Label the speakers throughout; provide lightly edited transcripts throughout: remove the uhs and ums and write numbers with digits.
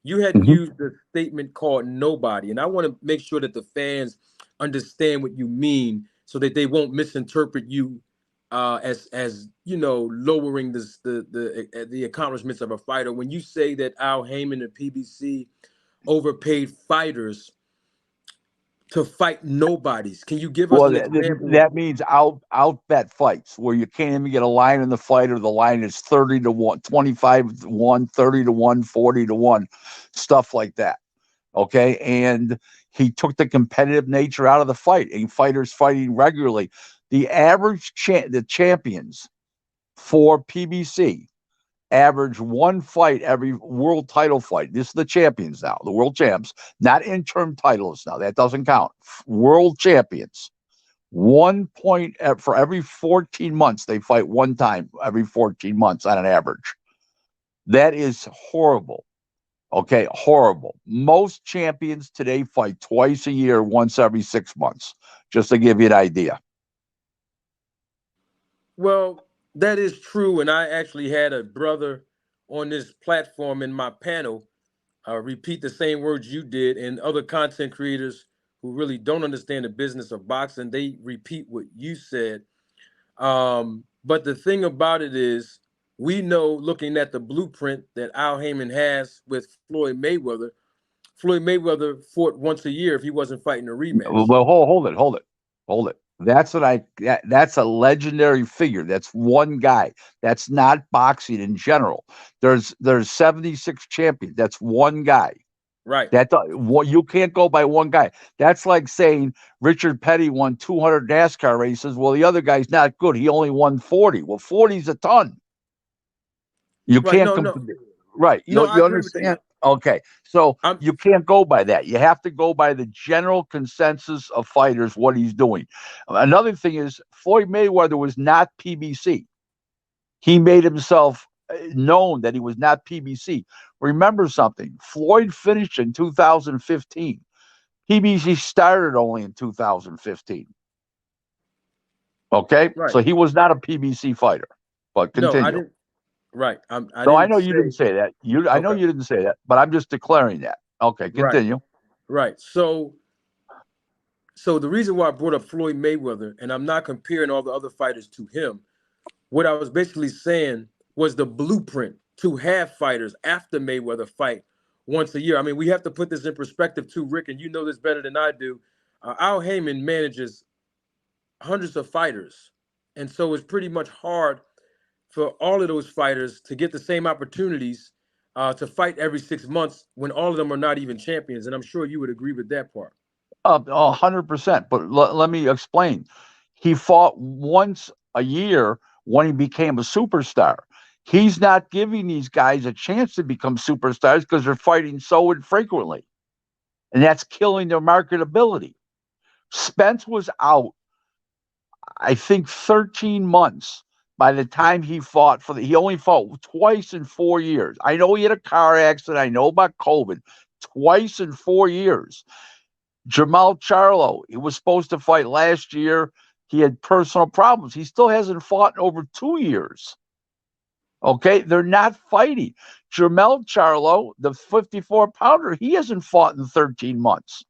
Speaker 1: you had
Speaker 2: Mhm.
Speaker 1: used the statement called nobody, and I want to make sure that the fans understand what you mean so that they won't misinterpret you as lowering the accomplishments of a fighter. When you say that Al Heyman and PBC overpaid fighters to fight nobodies, can you give us
Speaker 2: Well,
Speaker 1: an example?
Speaker 2: that means out bet fights where you can't even get a line in the fight, or the line is 30 to 1, 25 to 1, 30 to 1, 40 to 1, stuff like that. Okay. And he took the competitive nature out of the fight, and fighters fighting regularly. The average the champions for PBC average one fight every world title fight. This is the champions now, the world champs, not interim titles now. That doesn't count. World champions. 1 point for every 14 months. They fight one time every 14 months on an average. That is horrible. Okay, horrible. Most champions today fight twice a year, once every 6 months, just to give you an idea.
Speaker 1: Well, that is true, and I actually had a brother on this platform in my panel repeat the same words you did, and other content creators who really don't understand the business of boxing, they repeat what you said. But the thing about it is, we know, looking at the blueprint that Al Heyman has with Floyd Mayweather fought once a year if he wasn't fighting a rematch.
Speaker 2: Well, hold it. That's a legendary figure. That's one guy. That's not boxing in general. There's 76 champions. That's one guy.
Speaker 1: Right.
Speaker 2: You can't go by one guy. That's like saying Richard Petty won 200 NASCAR races. Well, the other guy's not good. He only won 40. Well, 40's a ton. You
Speaker 1: Right.
Speaker 2: can't
Speaker 1: No, no.
Speaker 2: right.
Speaker 1: No, I
Speaker 2: You
Speaker 1: agree with you.
Speaker 2: understand? Okay. So
Speaker 1: I'm
Speaker 2: you can't go by that. You have to go by the general consensus of fighters, what he's doing. Another thing is Floyd Mayweather was not PBC. He made himself known that he was not PBC. Remember something. Floyd finished in 2015. PBC started only in 2015. Okay?
Speaker 1: right.
Speaker 2: So he was not a PBC fighter. But
Speaker 1: No, I
Speaker 2: continue.
Speaker 1: didn't. Right. I
Speaker 2: No, I
Speaker 1: didn't
Speaker 2: know you
Speaker 1: say.
Speaker 2: didn't say that. I know
Speaker 1: Okay.
Speaker 2: you didn't say that, but I'm just declaring that. Okay,
Speaker 1: Right.
Speaker 2: continue.
Speaker 1: Right. So the reason why I brought up Floyd Mayweather, and I'm not comparing all the other fighters to him, what I was basically saying was the blueprint to have fighters after Mayweather fight once a year. I mean, we have to put this in perspective too, Rick, and you know this better than I do. Al Heyman manages hundreds of fighters, and so it's pretty much hard for all of those fighters to get the same opportunities to fight every 6 months when all of them are not even champions. And I'm sure you would agree with that part.
Speaker 2: 100%. But let me explain. He fought once a year when he became a superstar. He's not giving these guys a chance to become superstars because they're fighting so infrequently, and that's killing their marketability. Spence was out, I think, 13 months by the time he fought he only fought twice in 4 years. I know he had a car accident. I know about COVID. Twice in 4 years. Jamal Charlo, he was supposed to fight last year. He had personal problems. He still hasn't fought in over 2 years. Okay, they're not fighting. Jamal Charlo, the 54 pounder, he hasn't fought in 13 months.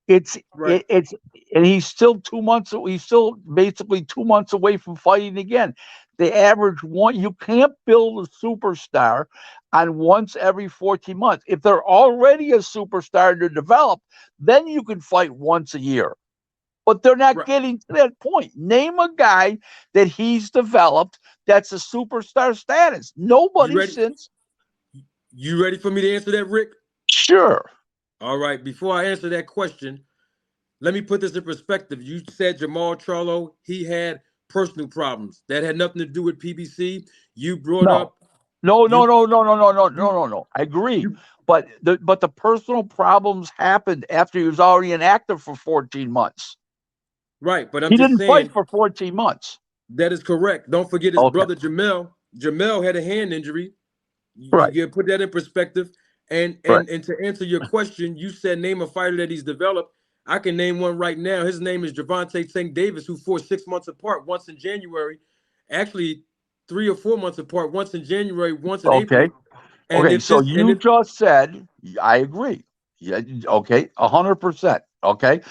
Speaker 2: It's
Speaker 1: Right.
Speaker 2: it's and he's still 2 months. He's still basically 2 months away from fighting again. The average one, you can't build a superstar on once every 14 months. If they're already a superstar to develop, then you can fight once a year. But they're not
Speaker 1: Right.
Speaker 2: getting to that point. Name a guy that he's developed that's a superstar status.
Speaker 1: You
Speaker 2: Nobody
Speaker 1: ready?
Speaker 2: since.
Speaker 1: You ready for me to answer that, Rick?
Speaker 2: Sure.
Speaker 1: All right. Before I answer that question, let me put this in perspective. You said Jamal Charlo, he had personal problems. That had nothing to do with PBC. You brought
Speaker 2: No.
Speaker 1: up
Speaker 2: No, no,
Speaker 1: you
Speaker 2: no, no, no, no, no,
Speaker 1: you
Speaker 2: no, no, no. I agree.
Speaker 1: you
Speaker 2: But the personal problems happened after he was already inactive for 14 months.
Speaker 1: right, but I'm
Speaker 2: He
Speaker 1: just
Speaker 2: didn't fight
Speaker 1: saying
Speaker 2: for 14 months.
Speaker 1: that is correct. Don't forget his
Speaker 2: Okay.
Speaker 1: brother Jamel. Jamel had a hand injury. You
Speaker 2: Right.
Speaker 1: get put that in perspective. And
Speaker 2: Right.
Speaker 1: and and to answer your question, you said name a fighter that he's developed. I can name one right now. His name is Gervonta St. Davis, who fought 6 months apart, once in January, actually 3 or 4 months apart, once in January, once in
Speaker 2: Okay.
Speaker 1: April. And
Speaker 2: Okay.
Speaker 1: if
Speaker 2: So
Speaker 1: this and
Speaker 2: you
Speaker 1: if
Speaker 2: just said I agree. Yeah, okay, 100%. Okay.